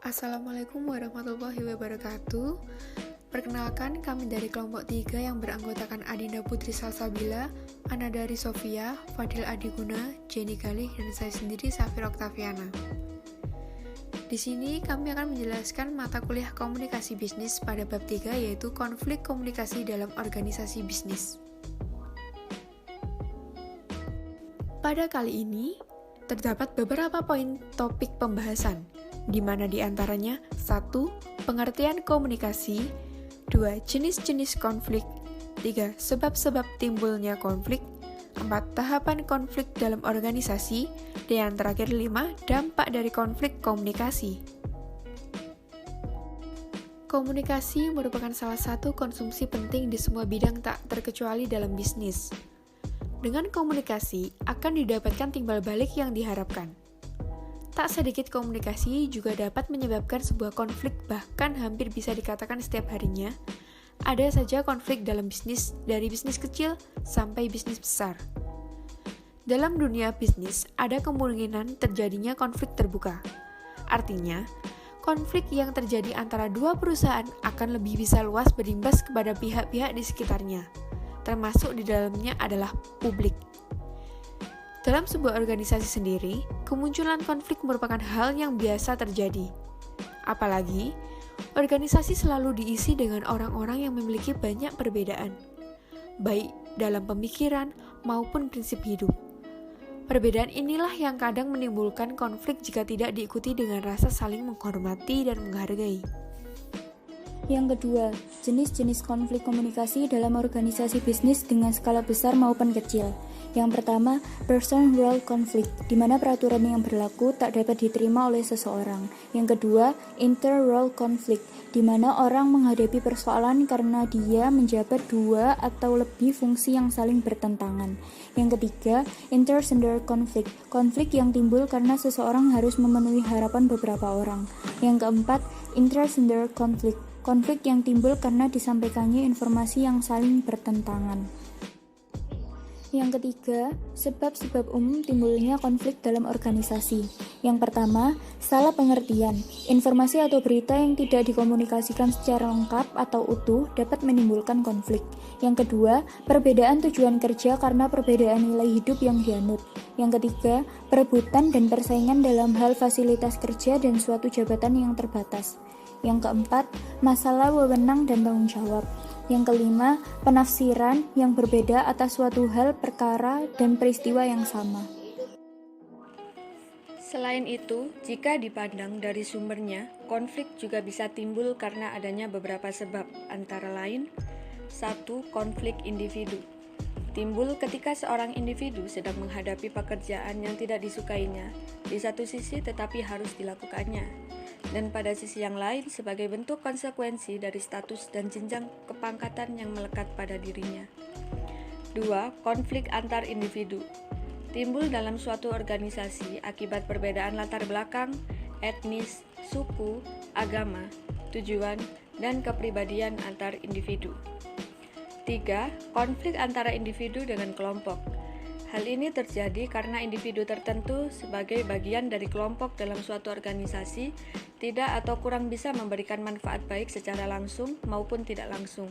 Assalamualaikum warahmatullahi wabarakatuh. Perkenalkan, kami dari kelompok 3 yang beranggotakan Adinda Putri Salsabila, Ana dari Sofia, Fadil Adiguna, Jenny Galih, dan saya sendiri Safir Oktaviana. Di sini kami akan menjelaskan mata kuliah komunikasi bisnis pada bab 3, yaitu konflik komunikasi dalam organisasi bisnis. Pada kali ini, terdapat beberapa poin topik pembahasan, di mana diantaranya 1. Pengertian komunikasi, 2. Jenis-jenis konflik, 3. Sebab-sebab timbulnya konflik, 4. Tahapan konflik dalam organisasi, dan yang terakhir 5. Dampak dari konflik komunikasi. Komunikasi merupakan salah satu konsumsi penting di semua bidang tak terkecuali dalam bisnis. Dengan komunikasi akan didapatkan timbal balik yang diharapkan. Tak sedikit komunikasi juga dapat menyebabkan sebuah konflik, bahkan hampir bisa dikatakan setiap harinya. Ada saja konflik dalam bisnis, dari bisnis kecil sampai bisnis besar. Dalam dunia bisnis, ada kemungkinan terjadinya konflik terbuka. Artinya, konflik yang terjadi antara dua perusahaan akan lebih bisa luas berimbas kepada pihak-pihak di sekitarnya, termasuk di dalamnya adalah publik. Dalam sebuah organisasi sendiri, kemunculan konflik merupakan hal yang biasa terjadi. Apalagi, organisasi selalu diisi dengan orang-orang yang memiliki banyak perbedaan, baik dalam pemikiran maupun prinsip hidup. Perbedaan inilah yang kadang menimbulkan konflik jika tidak diikuti dengan rasa saling menghormati dan menghargai. Yang kedua, jenis-jenis konflik komunikasi dalam organisasi bisnis dengan skala besar maupun kecil. Yang pertama, person-role conflict, di mana peraturan yang berlaku tak dapat diterima oleh seseorang. Yang kedua, inter-role conflict, di mana orang menghadapi persoalan karena dia menjabat dua atau lebih fungsi yang saling bertentangan. Yang ketiga, intergender conflict, konflik yang timbul karena seseorang harus memenuhi harapan beberapa orang. Yang keempat, intragender conflict, konflik yang timbul karena disampaikannya informasi yang saling bertentangan. Yang ketiga, sebab-sebab umum timbulnya konflik dalam organisasi. Yang pertama, salah pengertian. Informasi atau berita yang tidak dikomunikasikan secara lengkap atau utuh dapat menimbulkan konflik. Yang kedua, perbedaan tujuan kerja karena perbedaan nilai hidup yang dianut. Yang ketiga, perebutan dan persaingan dalam hal fasilitas kerja dan suatu jabatan yang terbatas. Yang keempat, masalah wewenang dan tanggung jawab. Yang kelima, penafsiran yang berbeda atas suatu hal, perkara, dan peristiwa yang sama. Selain itu, jika dipandang dari sumbernya, konflik juga bisa timbul karena adanya beberapa sebab, antara lain 1. Konflik individu. Timbul ketika seorang individu sedang menghadapi pekerjaan yang tidak disukainya, di satu sisi tetapi harus dilakukannya, dan pada sisi yang lain sebagai bentuk konsekuensi dari status dan jenjang kepangkatan yang melekat pada dirinya. 2. Konflik antar individu. Timbul dalam suatu organisasi akibat perbedaan latar belakang, etnis, suku, agama, tujuan, dan kepribadian antar individu. 3. Konflik antara individu dengan kelompok. Hal ini terjadi karena individu tertentu sebagai bagian dari kelompok dalam suatu organisasi tidak atau kurang bisa memberikan manfaat baik secara langsung maupun tidak langsung,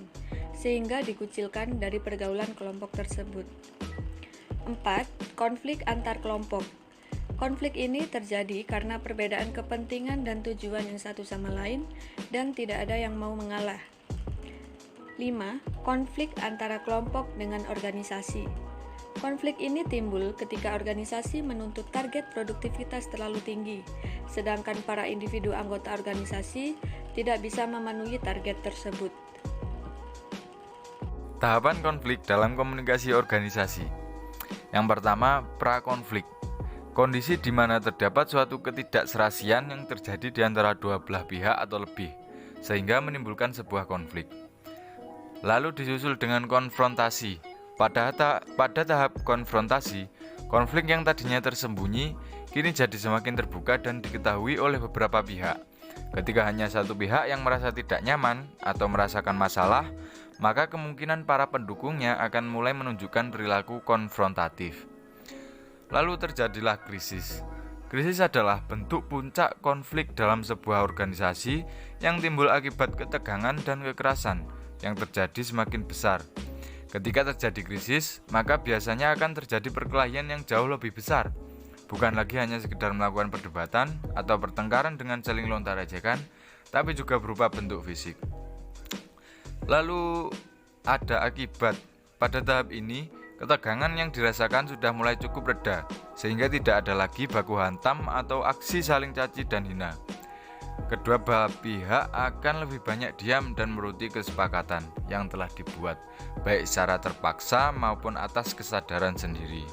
sehingga dikucilkan dari pergaulan kelompok tersebut. 4. Konflik antar kelompok. Konflik ini terjadi karena perbedaan kepentingan dan tujuan yang satu sama lain dan tidak ada yang mau mengalah. 5. Konflik antara kelompok dengan organisasi. Konflik ini timbul ketika organisasi menuntut target produktivitas terlalu tinggi, sedangkan para individu anggota organisasi tidak bisa memenuhi target tersebut. Tahapan konflik dalam komunikasi organisasi. Yang pertama, prakonflik. Kondisi di mana terdapat suatu ketidakserasian yang terjadi di antara dua belah pihak atau lebih, sehingga menimbulkan sebuah konflik. Lalu disusul dengan konfrontasi. Pada tahap konfrontasi, konflik yang tadinya tersembunyi kini jadi semakin terbuka dan diketahui oleh beberapa pihak. Ketika hanya satu pihak yang merasa tidak nyaman atau merasakan masalah, maka kemungkinan para pendukungnya akan mulai menunjukkan perilaku konfrontatif. Lalu terjadilah krisis. Krisis adalah bentuk puncak konflik dalam sebuah organisasi yang timbul akibat ketegangan dan kekerasan yang terjadi semakin besar. Ketika terjadi krisis, maka biasanya akan terjadi perkelahian yang jauh lebih besar. Bukan lagi hanya sekedar melakukan perdebatan atau pertengkaran dengan saling lontar ejekan, tapi juga berupa bentuk fisik. Lalu ada akibat. Pada tahap ini, ketegangan yang dirasakan sudah mulai cukup reda, sehingga tidak ada lagi baku hantam atau aksi saling caci dan hina. Kedua belah pihak akan lebih banyak diam dan menuruti kesepakatan yang telah dibuat, baik secara terpaksa maupun atas kesadaran sendiri.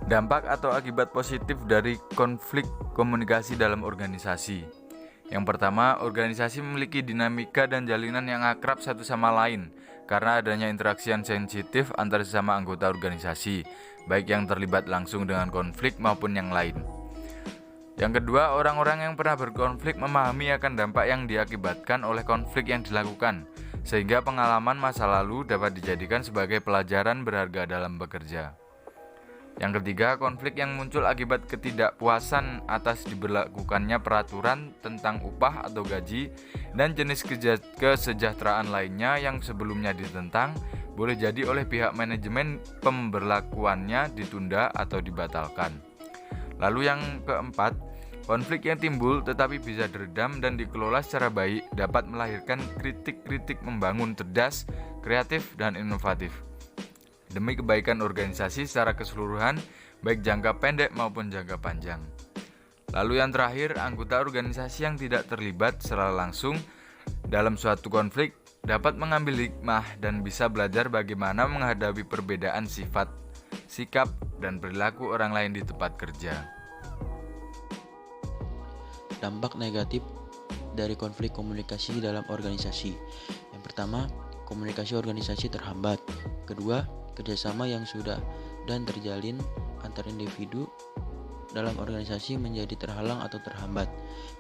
Dampak atau akibat positif dari konflik komunikasi dalam organisasi. Yang pertama, organisasi memiliki dinamika dan jalinan yang akrab satu sama lain karena adanya interaksi yang sensitif antar sesama anggota organisasi, baik yang terlibat langsung dengan konflik maupun yang lain. Yang kedua, orang-orang yang pernah berkonflik memahami akan dampak yang diakibatkan oleh konflik yang dilakukan, sehingga pengalaman masa lalu dapat dijadikan sebagai pelajaran berharga dalam bekerja. Yang ketiga, konflik yang muncul akibat ketidakpuasan atas diberlakukannya peraturan tentang upah atau gaji dan jenis kesejahteraan lainnya yang sebelumnya ditentang, boleh jadi oleh pihak manajemen pemberlakuannya ditunda atau dibatalkan. Lalu yang keempat, konflik yang timbul tetapi bisa diredam dan dikelola secara baik dapat melahirkan kritik-kritik membangun cerdas, kreatif, dan inovatif demi kebaikan organisasi secara keseluruhan, baik jangka pendek maupun jangka panjang. Lalu yang terakhir, anggota organisasi yang tidak terlibat secara langsung dalam suatu konflik dapat mengambil hikmah dan bisa belajar bagaimana menghadapi perbedaan sifat, sikap, dan perilaku orang lain di tempat kerja. Dampak negatif dari konflik komunikasi dalam organisasi. Yang pertama, komunikasi organisasi terhambat. Kedua, kerjasama yang sudah dan terjalin antar individu dalam organisasi menjadi terhalang atau terhambat.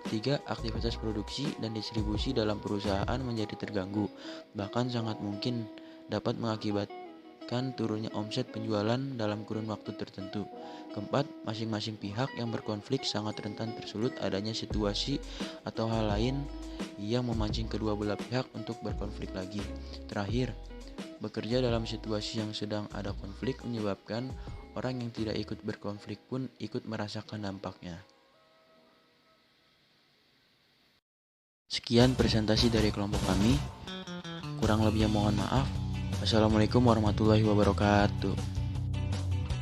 Ketiga, aktivitas produksi dan distribusi dalam perusahaan menjadi terganggu, bahkan sangat mungkin dapat mengakibatkan turunnya omset penjualan dalam kurun waktu tertentu. Keempat, masing-masing pihak yang berkonflik sangat rentan tersulut adanya situasi atau hal lain yang memancing kedua belah pihak untuk berkonflik lagi. Terakhir, bekerja dalam situasi yang sedang ada konflik menyebabkan orang yang tidak ikut berkonflik pun ikut merasakan dampaknya. Sekian presentasi dari kelompok kami. Kurang lebihnya mohon maaf. Wassalamualaikum warahmatullahi wabarakatuh.